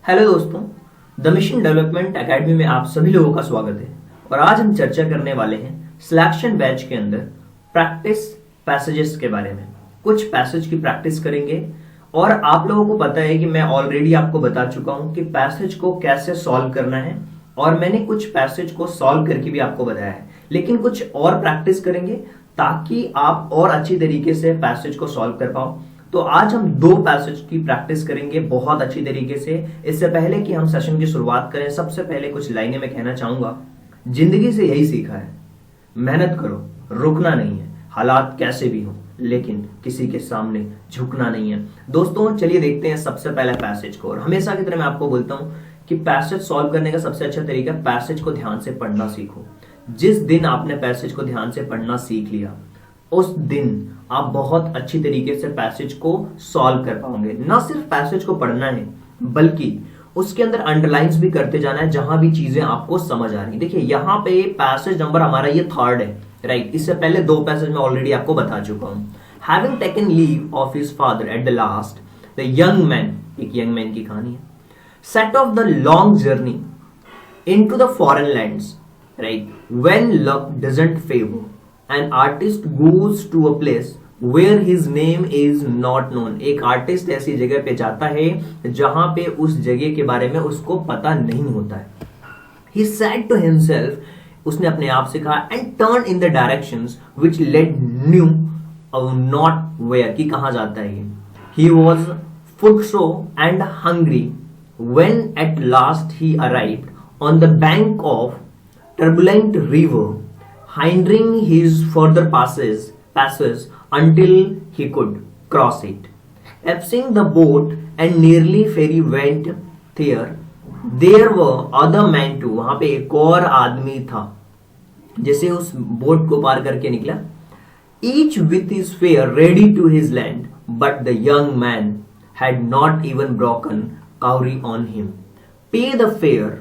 Hello दोस्तों, the mission development academy में आप सभी लोगों का स्वागत है। और आज हम चर्चा करने वाले हैं सिलेक्शन बैच के अंदर प्रैक्टिस पैसेजेस के बारे में। कुछ पैसेज की प्रैक्टिस करेंगे और आप लोगों को पता है कि मैं ऑलरेडी आपको बता चुका हूं कि पैसेज को कैसे सॉल्व करना है और मैंने कुछ पैसेज को सॉल्व करके भी आपको बताया है, लेकिन कुछ और प्रैक्टिस करेंगे ताकि आप और अच्छी तरीके से पैसेज को सॉल्व कर पाओ। तो आज हम दो पैसेज की प्रैक्टिस करेंगे बहुत अच्छी तरीके से। इससे पहले कि हम सेशन की शुरुआत करें, सबसे पहले कुछ लाइनें मैं कहना चाहूंगा। जिंदगी से यही सीखा है, मेहनत करो, रुकना नहीं है, हालात कैसे भी हो, लेकिन किसी के सामने झुकना नहीं है। दोस्तों चलिए देखते हैं सबसे पहले पैसेज को। और हमेशा की तरह मैं आपको बोलता हूं कि पैसेज सॉल्व करने का सबसे अच्छा तरीका पैसेज को ध्यान से पढ़ना सीखो। जिस दिन आपने पैसेज को ध्यान से पढ़ना सीख लिया, उस दिन आप बहुत अच्छी तरीके से पैसेज को सॉल्व कर पाओगे। ना सिर्फ पैसेज को पढ़ना है, बल्कि उसके अंदर अंडरलाइंस भी करते जाना है जहां भी चीजें आपको समझ आ रही। देखिए यहाँ पे पैसेज नंबर हमारा ये 3rd है, राइट। इससे पहले 2 पैसेज में ऑलरेडी आपको बता चुका हूं। Having taken leave of his father at the last, the young man, एक यंग मैन की कहानी है, set of the long journey into the foreign lands, right. When luck doesn't favour, an artist goes to a place where his name is not known। एक artist ऐसी जगह पे जाता है जहां पे उस जगह के बारे में उसको पता नहीं होता है। He said to himself, उसने अपने आप से कहा, and turned in the directions which led knew not where, कि कहां जाता है ये। He was footsore and hungry when at last he arrived on the bank of turbulent river, hindering his further passes until he could cross it. Epsing the boat and nearly ferry went there. There were other men too. वहां पे एक और आदमी था जैसे उस boat को पार करके निकला। Each with his fare ready to his land, but the young man had not even broken cowrie on him. Pay the fare,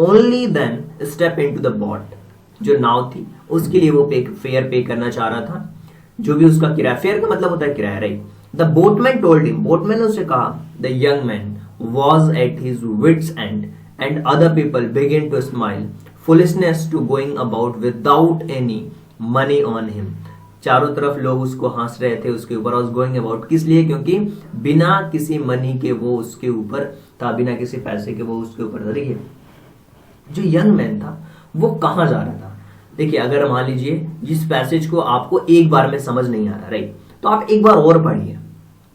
only then step into the boat. जो नाव थी उसके लिए वो फेयर पे करना चाह रहा था, जो भी उसका किराया, फेयर का मतलब होता है किराया, right. The boatman told him, boatman ने उससे कहा, the young man was at his wits end and other people begin to smile, foolishness to going about without any money on him. चारों तरफ लोग उसको हंस रहे थे उसके ऊपर, और गोइंग अबाउट किस लिए, क्योंकि बिना किसी मनी के वो उसके ऊपर था, बिना किसी पैसे के वो उसके ऊपर था। देखिए जो यंग मैन था वो कहां जा रहा था। देखिए अगर मान लीजिए जिस पैसेज को आपको एक बार में समझ नहीं आ रहा, राइट, तो आप एक बार और पढ़िए।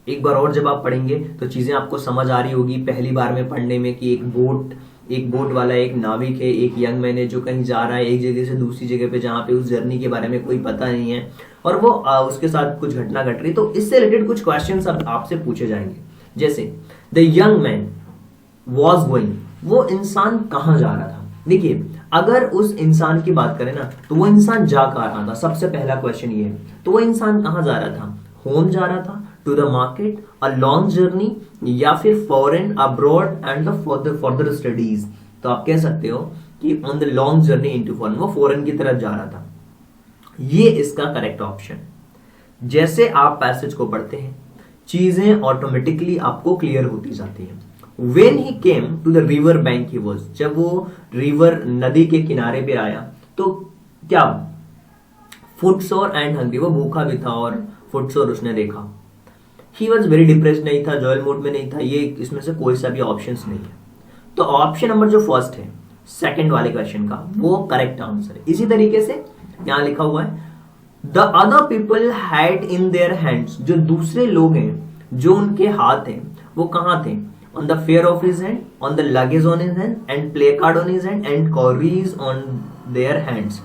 एक बार और जब आप पढ़ेंगे तो चीजें आपको समझ आ रही होगी पहली बार में पढ़ने में कि एक बोट वाला, एक नाविक है, एक यंग मैन है जो कहीं जा रहा है एक जगह से दूसरी जगह पे जहां पे उस जर्नी के बारे में कोई पता नहीं है, और वो उसके साथ कुछ घटना घट रही। तो इससे रिलेटेड कुछ क्वेश्चन अब आपसे पूछे जाएंगे, जैसे the young man was going, वो इंसान कहां जा रहा था। देखिए अगर उस इंसान की बात करें ना तो वो इंसान जा कहां रहा था, सबसे पहला क्वेश्चन ये है। तो वो इंसान कहां जा रहा था, होम जा रहा था, to the market, a long journey, या फिर foreign, abroad and further studies. तो आप कह सकते हो कि on the long journey into foreign, वो फॉरेन की तरफ जा रहा था। ये इसका करेक्ट ऑप्शन। जैसे आप पैसेज को पढ़ते हैं चीजें ऑटोमेटिकली आपको क्लियर होती जाती है। When he came to the river bank he was, जब वो रिवर नदी के किनारे पे आया तो क्या, फुटसोर एंड हंग्री, वो भूखा भी था और फुटसोर उसने देखा। He was very depressed, नहीं था, जॉयल मूड में नहीं था। ये इसमें से कोई सा भी ऑप्शंस नहीं है। तो ऑप्शन नंबर जो फर्स्ट है सेकंड वाले क्वेश्चन का, वो करेक्ट आंसर है। इसी तरीके से यहां लिखा हुआ है the other people had in their hands, जो दूसरे लोग हैं जो उनके हाथ हैं वो कहां थे, on the fare of his hand, on the luggage on his hand, and placard on his hand, and cowries on their hands।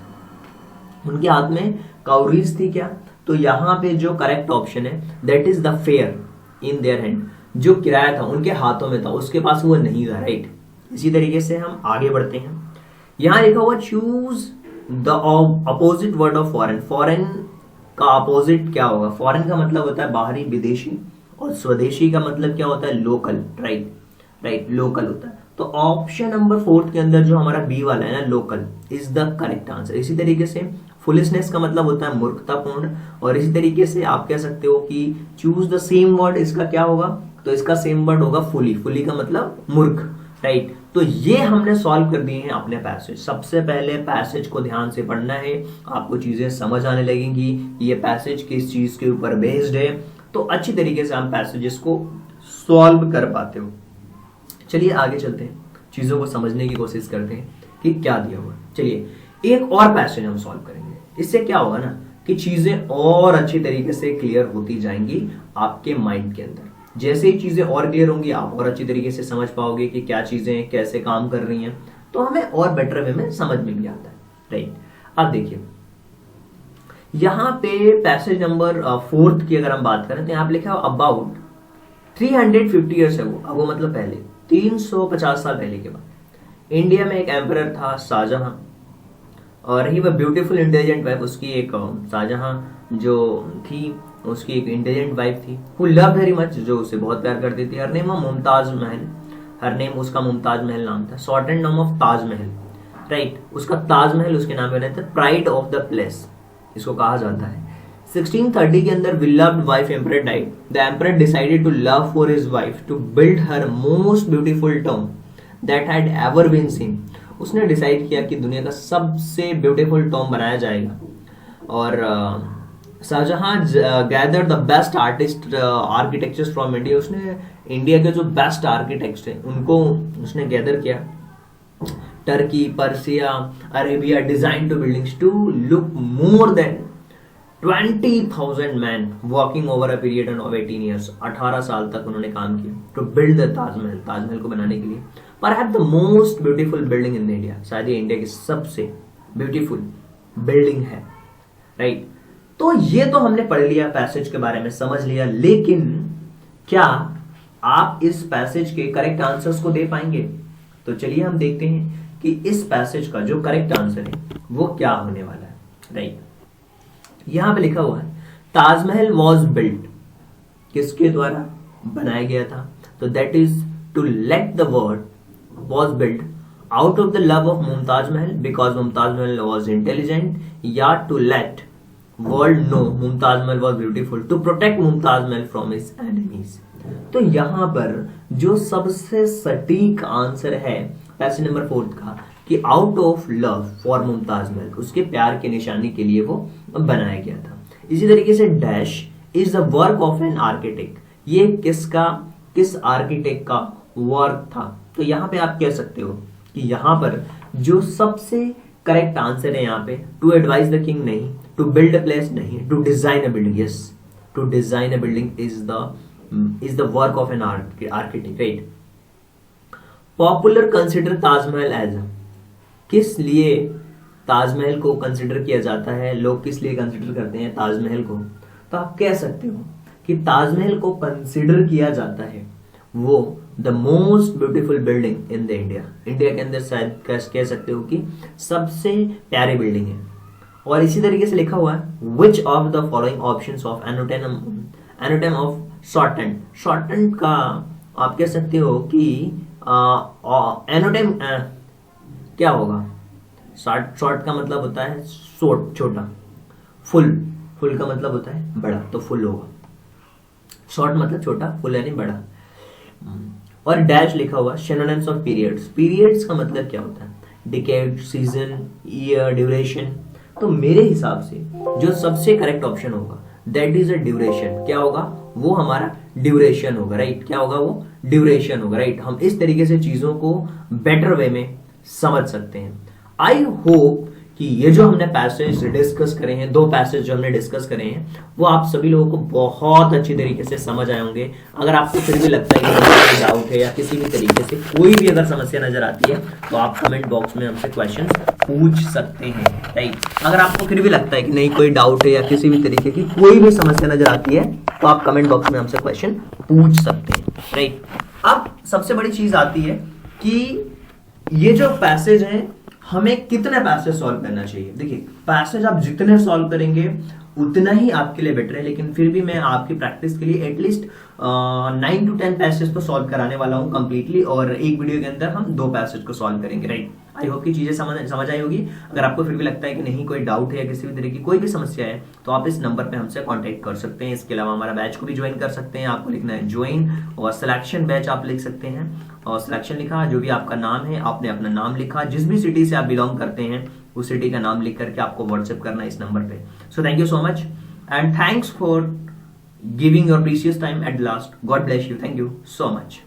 उनके हाथ में cowries थी क्या, तो यहाँ पे जो करेक्ट ऑप्शन है that is the fare in their hand, जो किराया था उनके हाथों में था, उसके पास वो नहीं था, राइट। इसी तरीके से हम आगे बढ़ते हैं। यहाँ लिखा हुआ choose the opposite word of foreign. Foreign का अपोजिट क्या होगा, फॉरेन का मतलब होता है बाहरी, विदेशी, और स्वदेशी का मतलब क्या होता है, लोकल, राइट, लोकल होता है। तो ऑप्शन नंबर 4 के अंदर जो हमारा बी वाला है ना, local, is the correct answer. इसी तरीके से फुलिशनेस का मतलब होता है मूर्खतापूर्ण, और इसी तरीके से आप कह सकते हो कि चूज द सेम वर्ड, इसका क्या होगा, तो इसका सेम वर्ड होगा फुली। फुली का मतलब मूर्ख, राइट। तो ये हमने सॉल्व कर दिए हैं अपने पैसेज। सबसे पहले पैसेज को ध्यान से पढ़ना है, आपको चीजें समझ आने लगेंगी ये पैसेज किस चीज के ऊपर बेस्ड है, तो अच्छी तरीके से हम पैसेजेस को सॉल्व कर पाते हो। चलिए आगे चलते हैं, चीजों को समझने की कोशिश करते हैं कि क्या दिया हुआ। चलिए एक और पैसेज हम सॉल्व करेंगे, इससे क्या होगा ना कि चीजें और अच्छी तरीके से क्लियर होती जाएंगी आपके माइंड के अंदर। जैसे ही चीजें और क्लियर होंगी आप और अच्छी तरीके से समझ पाओगे कि क्या चीजें कैसे काम कर रही हैं, तो हमें और बेटर वे में समझ में भी आता है, राइट। अब देखिए यहां पे पैसेज नंबर 4 की अगर हम बात करें तो यहां पे लिखा है अबाउट 350 ईयर्स है वो मतलब पहले 350 साल पहले के बाद इंडिया में एक एम्परर था शाहजहां, और ही वह ब्यूटीफुल इंटेलिजेंट वाइफ, उसकी एक शाहजहां जो थी उसकी एक इंटेलिजेंट वाइफ थी, हु लव्ड वेरी मच, जो उसे बहुत प्यार करती थी। Her name Mumtaz Mahal, her name उसका मुमताज महल नाम था, शॉर्टेंड नाम ऑफ ताज महल, राइट। उसका ताज महल उसके नाम पे बना था, प्राइड ऑफ द प्लेस इसको कहा जाता है। 1630 के अंदर beloved wife emperor died. The emperor decided to love for his wife to build her most beautiful tomb that had ever been seen. उसने डिसाइड किया कि दुनिया का सबसे ब्यूटीफुल टॉम बनाया जाएगा, और Shah Jahan gather the best artist architectures from India. उसने इंडिया के जो बेस्ट आर्किटेक्ट्स हैं उनको उसने गैदर किया, Turkey, Persia, Arabia, design to buildings to look more than 20,000 man working over a period of 18 years. 18 साल तक उन्होंने काम किया to build the Taj Mahal, Taj Mahal को बनाने के लिए। Perhaps the most beautiful building in India, शायद ये इंडिया की सबसे ब्यूटीफुल बिल्डिंग है, राइट। तो ये तो हमने पढ़ लिया, पैसेज के बारे में समझ लिया, लेकिन क्या आप इस पैसेज के करेक्ट आंसर्स को दे पाएंगे? तो चलिए हम देखते हैं कि इस पैसेज का जो करेक्ट आंसर है वो क्या होने वाला है, राइट। यहां पे लिखा हुआ है ताजमहल वॉज बिल्ट, किसके द्वारा बनाया गया था? तो that is to let the world was built out of the love of Mumtaz Mahal because Mumtaz Mahal was intelligent, या to let world know Mumtaz Mahal was beautiful, to protect Mumtaz Mahal from his enemies. तो यहां पर जो सबसे सटीक आंसर है पैसेज नंबर 4 का कि out of love for Mumtaz Mahal, उसके प्यार की निशानी के लिए वो बनाया गया था। इसी तरीके से dash is the work of an architect, ये किस आर्किटेक्ट का वर्क था? तो यहां पे आप कह सकते हो कि यहां पर जो सबसे करेक्ट आंसर है यहाँ पे टू एडवाइज द किंग नहीं, टू बिल्ड अ प्लेस नहीं, to design a building, yes, to design a building is the work of an architect, right. Popular consider Taj Mahal as, किस लिए ताजमहल को कंसिडर किया जाता है, लोग किस लिए कंसिडर करते हैं ताजमहल को? तो आप कह सकते हो कि ताजमहल को कंसिडर किया जाता है वो the most beautiful building in the India के अंदर, शायद कह सकते हो कि सबसे प्यारी बिल्डिंग है। और इसी तरीके से लिखा हुआ है which of the following options of an item of shortened का आप कह सकते हो कि एनोटेम क्या होगा? शॉर्ट का मतलब होता है छोटा, फुल का मतलब होता है बड़ा, तो फुल होगा। शॉर्ट मतलब छोटा, फुल यानी बड़ा। और डैश लिखा हुआ सिनोनिम्स ऑफ पीरियड्स का मतलब क्या होता है? Decade, season, year, duration. तो मेरे हिसाब से जो सबसे करेक्ट ऑप्शन होगा दैट इज अ ड्यूरेशन। क्या होगा? वो हमारा ड्यूरेशन होगा, राइट। क्या होगा? वो ड्यूरेशन होगा, राइट। हम इस तरीके से चीजों को बेटर वे में समझ सकते हैं। आई होप कि ये जो हमने पैसेज डिस्कस करे हैं, 2 पैसेज जो हमने डिस्कस करे हैं, वो आप सभी लोगों को बहुत अच्छी तरीके से समझ आए होंगे। अगर आपको फिर भी लगता है कि कोई डाउट है या किसी भी तरीके से कोई भी अगर समस्या नजर आती है तो आप कमेंट बॉक्स में हमसे क्वेश्चन पूछ सकते हैं, राइट। अगर आपको फिर भी लगता है कि नहीं कोई डाउट है या किसी भी तरीके की कोई भी समस्या नजर आती है तो आप कमेंट बॉक्स में हमसे क्वेश्चन पूछ सकते हैं, राइट। अब सबसे बड़ी चीज आती है कि ये जो पैसेज है हमें कितने पैसेज सॉल्व करना चाहिए। देखिए पैसेज आप जितने सॉल्व करेंगे उतना ही आपके लिए बेटर है, लेकिन फिर भी मैं आपकी प्रैक्टिस के लिए एटलीस्ट 9 to 10 पैसेज तो सॉल्व कराने वाला हूं कंप्लीटली, और एक वीडियो के अंदर हम 2 पैसेज को सॉल्व करेंगे, राइट। आई होप की चीजें समझ आई होगी। अगर आपको फिर भी लगता है कि नहीं कोई डाउट है या किसी भी तरह की कोई भी समस्या है तो आप इस नंबर पे हमसे कांटेक्ट कर सकते हैं। इसके अलावा हमारा बैच को भी ज्वाइन कर सकते हैं, आपको लिखना है ज्वाइन, और सिलेक्शन बैच आप लिख सकते हैं। और सिलेक्शन लिखा, जो भी आपका नाम है आपने अपना नाम लिखा, जिस भी सिटी से आप बिलोंग करते हैं उस सिटी का नाम लिख करके आपको व्हाट्सएप करना है इस नंबर पे। So thank you so much and thanks for giving your precious time at last. God bless you, thank you so much.